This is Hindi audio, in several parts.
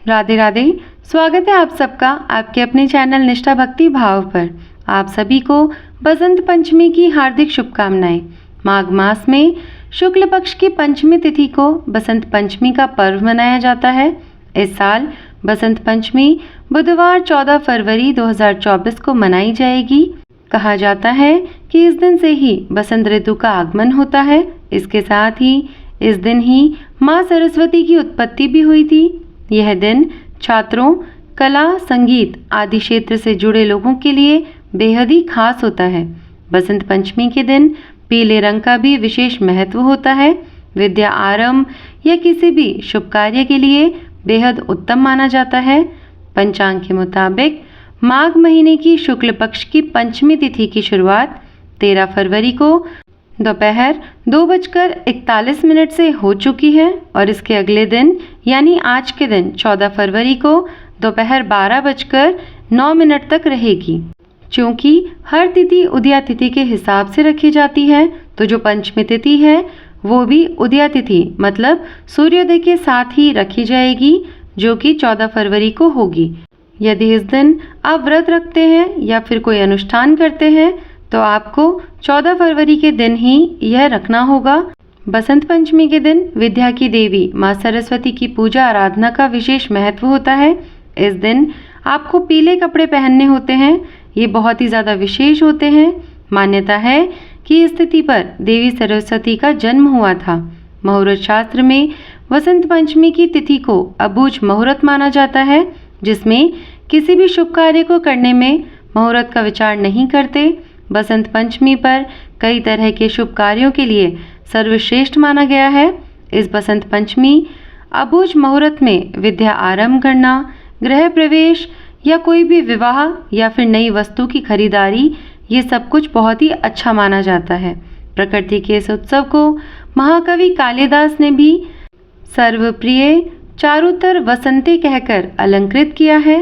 राधे राधे। स्वागत है आप सबका आपके अपने चैनल निष्ठा भक्ति भाव पर। आप सभी को बसंत पंचमी की हार्दिक शुभकामनाएं। माघ मास में शुक्ल पक्ष की पंचमी तिथि को बसंत पंचमी का पर्व मनाया जाता है। इस साल बसंत पंचमी बुधवार 14 फरवरी 2024 को मनाई जाएगी। कहा जाता है कि इस दिन से ही बसंत ऋतु का आगमन होता है। इसके साथ ही इस दिन ही माँ सरस्वती की उत्पत्ति भी हुई थी। यह दिन छात्रों, कला, संगीत आदि क्षेत्र से जुड़े लोगों के लिए बेहद ही खास होता है। बसंत पंचमी के दिन पीले रंग का भी विशेष महत्व होता है। विद्या आरंभ या किसी भी शुभ कार्य के लिए बेहद उत्तम माना जाता है। पंचांग के मुताबिक माघ महीने की शुक्ल पक्ष की पंचमी तिथि की शुरुआत 13 फरवरी को दोपहर 2:41 से हो चुकी है और इसके अगले दिन यानी आज के दिन 14 फरवरी को दोपहर 12:09 तक रहेगी। क्योंकि हर तिथि उदया तिथि के हिसाब से रखी जाती है, तो जो पंचमी तिथि है वो भी उदया तिथि मतलब सूर्योदय के साथ ही रखी जाएगी, जो कि 14 फरवरी को होगी। यदि इस दिन आप व्रत रखते हैं या फिर कोई अनुष्ठान करते हैं तो आपको 14 फरवरी के दिन ही यह रखना होगा। बसंत पंचमी के दिन विद्या की देवी माँ सरस्वती की पूजा आराधना का विशेष महत्व होता है। इस दिन आपको पीले कपड़े पहनने होते हैं। ये बहुत ही ज़्यादा विशेष होते हैं। मान्यता है कि इस तिथि पर देवी सरस्वती का जन्म हुआ था। मुहूर्त शास्त्र में बसंत पंचमी की तिथि को अबूझ मुहूर्त माना जाता है, जिसमें किसी भी शुभ कार्य को करने में मुहूर्त का विचार नहीं करते। बसंत पंचमी पर कई तरह के शुभ कार्यों के लिए सर्वश्रेष्ठ माना गया है। इस बसंत पंचमी अबूझ मुहूर्त में विद्या आरंभ करना, गृह प्रवेश या कोई भी विवाह या फिर नई वस्तु की खरीदारी, ये सब कुछ बहुत ही अच्छा माना जाता है। प्रकृति के इस उत्सव को महाकवि कालिदास ने भी सर्वप्रिय चारुतर वसंते कहकर अलंकृत किया है।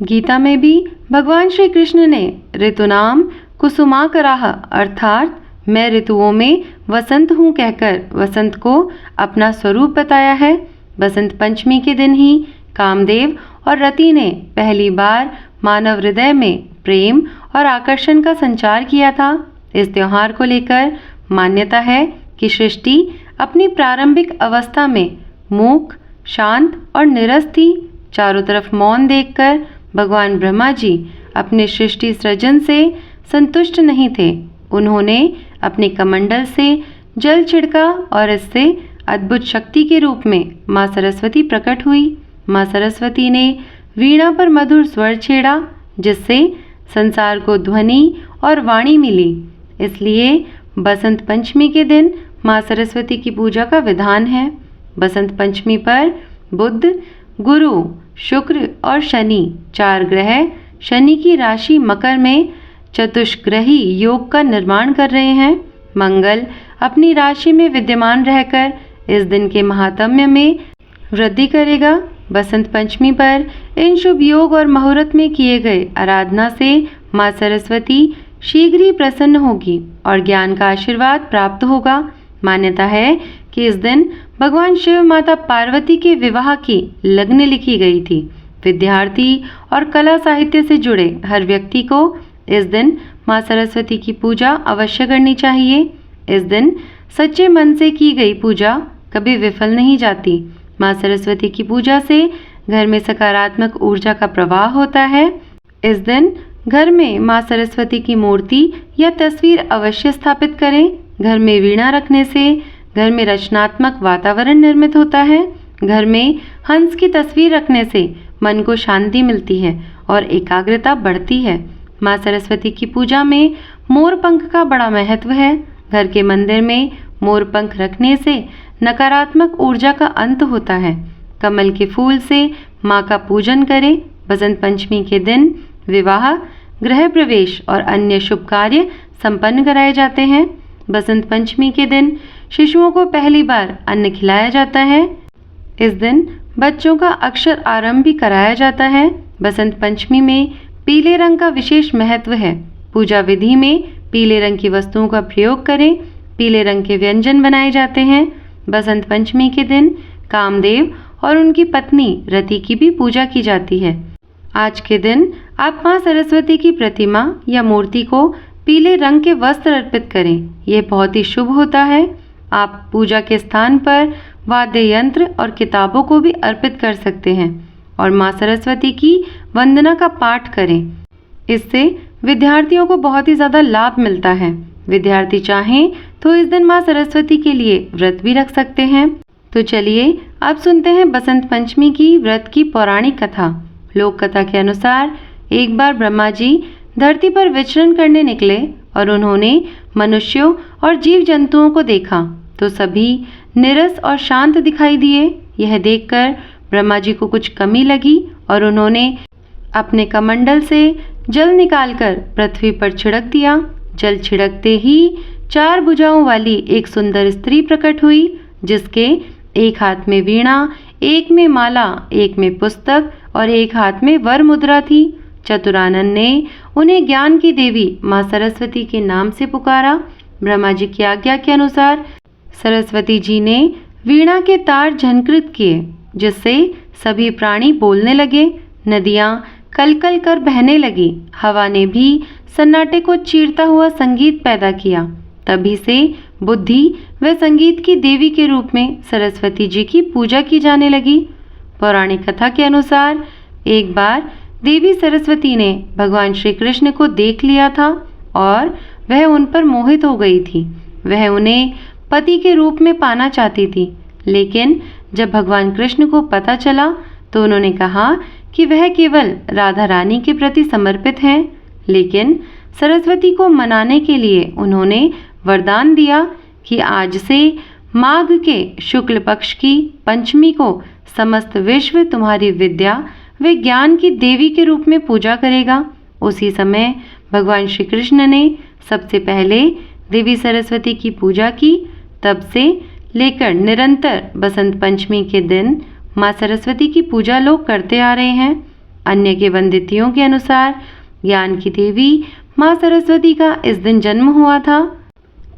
गीता में भी भगवान श्री कृष्ण ने ऋतुनाम कुसुमाकराह अर्थात मैं ऋतुओं में वसंत हूँ कहकर वसंत को अपना स्वरूप बताया है। बसंत पंचमी के दिन ही कामदेव और रति ने पहली बार मानव हृदय में प्रेम और आकर्षण का संचार किया था। इस त्योहार को लेकर मान्यता है कि सृष्टि अपनी प्रारंभिक अवस्था में मूक, शांत और निरस थी। चारों तरफ मौन देखकर भगवान ब्रह्मा जी अपने सृष्टि सृजन से संतुष्ट नहीं थे। उन्होंने अपने कमंडल से जल छिड़का और इससे अद्भुत शक्ति के रूप में माँ सरस्वती प्रकट हुई। माँ सरस्वती ने वीणा पर मधुर स्वर छेड़ा, जिससे संसार को ध्वनि और वाणी मिली। इसलिए बसंत पंचमी के दिन माँ सरस्वती की पूजा का विधान है। बसंत पंचमी पर बुध, गुरु, शुक्र और शनि 4 ग्रह शनि की राशि मकर में चतुष्ग्रही योग का निर्माण कर रहे हैं। मंगल अपनी राशि में विद्यमान रहकर इस दिन के महात्म्य में वृद्धि करेगा। बसंत पंचमी पर इन शुभ योग और मुहूर्त में किए गए आराधना से माँ सरस्वती शीघ्र ही प्रसन्न होगी और ज्ञान का आशीर्वाद प्राप्त होगा। मान्यता है कि इस दिन भगवान शिव माता पार्वती के विवाह की लग्न लिखी गई थी। विद्यार्थी और कला साहित्य से जुड़े हर व्यक्ति को इस दिन माँ सरस्वती की पूजा अवश्य करनी चाहिए। इस दिन सच्चे मन से की गई पूजा कभी विफल नहीं जाती। माँ सरस्वती की पूजा से घर में सकारात्मक ऊर्जा का प्रवाह होता है। इस दिन घर में माँ सरस्वती की मूर्ति या तस्वीर अवश्य स्थापित करें। घर में वीणा रखने से घर में रचनात्मक वातावरण निर्मित होता है। घर में हंस की तस्वीर रखने से मन को शांति मिलती है और एकाग्रता बढ़ती है। माँ सरस्वती की पूजा में मोर पंख का बड़ा महत्व है। घर के मंदिर में मोर पंख रखने से नकारात्मक ऊर्जा का अंत होता है। कमल के फूल से माँ का पूजन करें। बसंत पंचमी के दिन विवाह, गृह प्रवेश और अन्य शुभ कार्य संपन्न कराए जाते हैं। बसंत पंचमी के दिन शिशुओं को पहली बार अन्न खिलाया जाता है। इस दिन बच्चों का अक्षर आरंभ भी कराया जाता है। बसंत पंचमी में पीले रंग का विशेष महत्व है। पूजा विधि में पीले रंग की वस्तुओं का प्रयोग करें। पीले रंग के व्यंजन बनाए जाते हैं। बसंत पंचमी के दिन कामदेव और उनकी पत्नी रति की भी पूजा की जाती है। आज के दिन आप माँ सरस्वती की प्रतिमा या मूर्ति को पीले रंग के वस्त्र अर्पित करें। यह बहुत ही शुभ होता है। आप पूजा के स्थान पर वाद्य यंत्र और किताबों को भी अर्पित कर सकते हैं और माँ सरस्वती की वंदना का पाठ करें। इससे विद्यार्थियों को बहुत ही ज़्यादा लाभ मिलता है। विद्यार्थी चाहें तो इस दिन माँ सरस्वती के लिए व्रत भी रख सकते हैं। तो चलिए अब सुनते हैं बसंत पंचमी की व्रत की पौराणिक कथा। लोक कथा के अनुसार एक बार ब्रह्मा जी धरती पर विचरण करने निकले और उन्होंने मनुष्यों और जीव जंतुओं को देखा तो सभी नीरस और शांत दिखाई दिए। यह देखकर ब्रह्मा जी को कुछ कमी लगी और उन्होंने अपने कमंडल से जल निकालकर पृथ्वी पर छिड़क दिया। जल छिड़कते ही 4 भुजाओं वाली एक सुंदर स्त्री प्रकट हुई, जिसके एक हाथ में वीणा, एक में माला, एक में पुस्तक और एक हाथ में वर मुद्रा थी। चतुरानन ने उन्हें ज्ञान की देवी माँ सरस्वती के नाम से पुकारा। ब्रह्मा जी की आज्ञा के अनुसार सरस्वती जी ने वीणा के तार झनकृत किए, जिससे सभी प्राणी बोलने लगे। नदियाँ कलकल कर बहने लगी। हवा ने भी सन्नाटे को चीरता हुआ संगीत पैदा किया। तभी से बुद्धि व संगीत की देवी के रूप में सरस्वती जी की पूजा की जाने लगी। पौराणिक कथा के अनुसार एक बार देवी सरस्वती ने भगवान श्री कृष्ण को देख लिया था और वह उन पर मोहित हो गई थी। वह उन्हें पति के रूप में पाना चाहती थी, लेकिन जब भगवान कृष्ण को पता चला तो उन्होंने कहा कि वह केवल राधा रानी के प्रति समर्पित हैं। लेकिन सरस्वती को मनाने के लिए उन्होंने वरदान दिया कि आज से माघ के शुक्ल पक्ष की पंचमी को समस्त विश्व तुम्हारी विद्या वे ज्ञान की देवी के रूप में पूजा करेगा। उसी समय भगवान श्री कृष्ण ने सबसे पहले देवी सरस्वती की पूजा की। तब से लेकर निरंतर बसंत पंचमी के दिन माँ सरस्वती की पूजा लोग करते आ रहे हैं। अन्य के वंदितियों के अनुसार ज्ञान की देवी माँ सरस्वती का इस दिन जन्म हुआ था।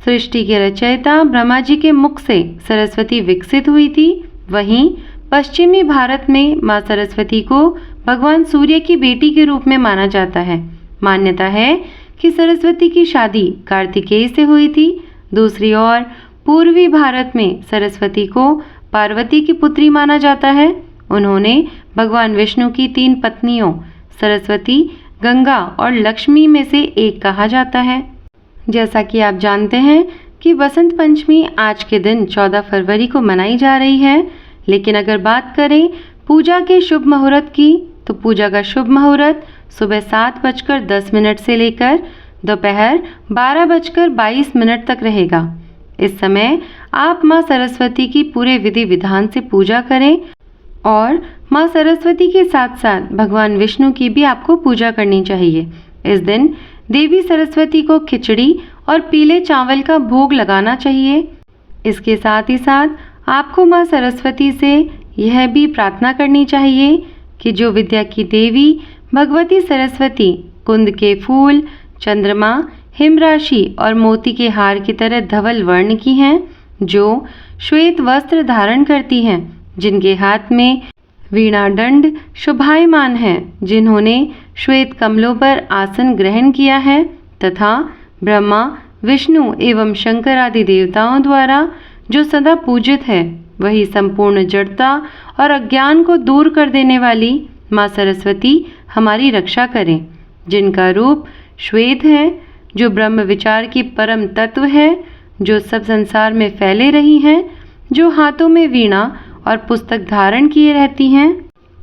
सृष्टि के रचयिता ब्रह्मा जी के मुख से सरस्वती विकसित हुई थी। वहीं पश्चिमी भारत में माँ सरस्वती को भगवान सूर्य की बेटी के रूप में माना जाता है। मान्यता है कि सरस्वती की शादी कार्तिकेय से हुई थी। दूसरी ओर पूर्वी भारत में सरस्वती को पार्वती की पुत्री माना जाता है। उन्होंने भगवान विष्णु की 3 पत्नियों सरस्वती, गंगा और लक्ष्मी में से एक कहा जाता है। जैसा कि आप जानते हैं कि बसंत पंचमी आज के दिन 14 फरवरी को मनाई जा रही है। लेकिन अगर बात करें पूजा के शुभ मुहूर्त की, तो पूजा का शुभ मुहूर्त सुबह 7:10 से लेकर दोपहर 12:22 तक रहेगा। इस समय आप माँ सरस्वती की पूरे विधि विधान से पूजा करें और माँ सरस्वती के साथ साथ भगवान विष्णु की भी आपको पूजा करनी चाहिए। इस दिन देवी सरस्वती को खिचड़ी और पीले चावल का भोग लगाना चाहिए। इसके साथ ही साथ आपको माँ सरस्वती से यह भी प्रार्थना करनी चाहिए कि जो विद्या की देवी भगवती सरस्वती कुंद के फूल, चंद्रमा, हिमराशि और मोती के हार की तरह धवल वर्ण की हैं, जो श्वेत वस्त्र धारण करती हैं, जिनके हाथ में वीणा दंड शोभायमान है, जिन्होंने श्वेत कमलों पर आसन ग्रहण किया है तथा ब्रह्मा, विष्णु एवं शंकर आदि देवताओं द्वारा जो सदा पूजित है, वही संपूर्ण जड़ता और अज्ञान को दूर कर देने वाली माँ सरस्वती हमारी रक्षा करें। जिनका रूप श्वेत है, जो ब्रह्म विचार की परम तत्व है, जो सब संसार में फैले रही हैं, जो हाथों में वीणा और पुस्तक धारण किए रहती हैं,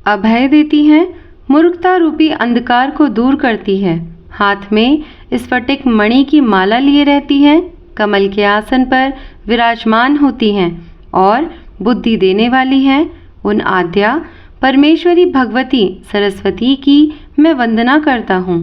अभय देती हैं, मूर्खता रूपी अंधकार को दूर करती है, हाथ में स्फटिक मणि की माला लिए रहती हैं, कमल के आसन पर विराजमान होती हैं और बुद्धि देने वाली हैं, उन आद्या परमेश्वरी भगवती सरस्वती की मैं वंदना करता हूँ।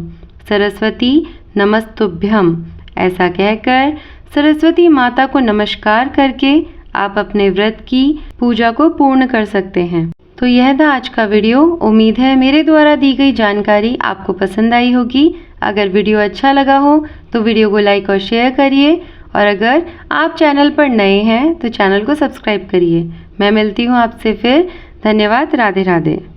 सरस्वती नमस्तुभ्यम। ऐसा कहकर सरस्वती माता को नमस्कार करके आप अपने व्रत की पूजा को पूर्ण कर सकते हैं। तो यह था आज का वीडियो। उम्मीद है मेरे द्वारा दी गई जानकारी आपको पसंद आई होगी। अगर वीडियो अच्छा लगा हो तो वीडियो को लाइक और शेयर करिए, और अगर आप चैनल पर नए हैं तो चैनल को सब्सक्राइब करिए। मैं मिलती हूँ आपसे फिर धन्यवाद। राधे राधे।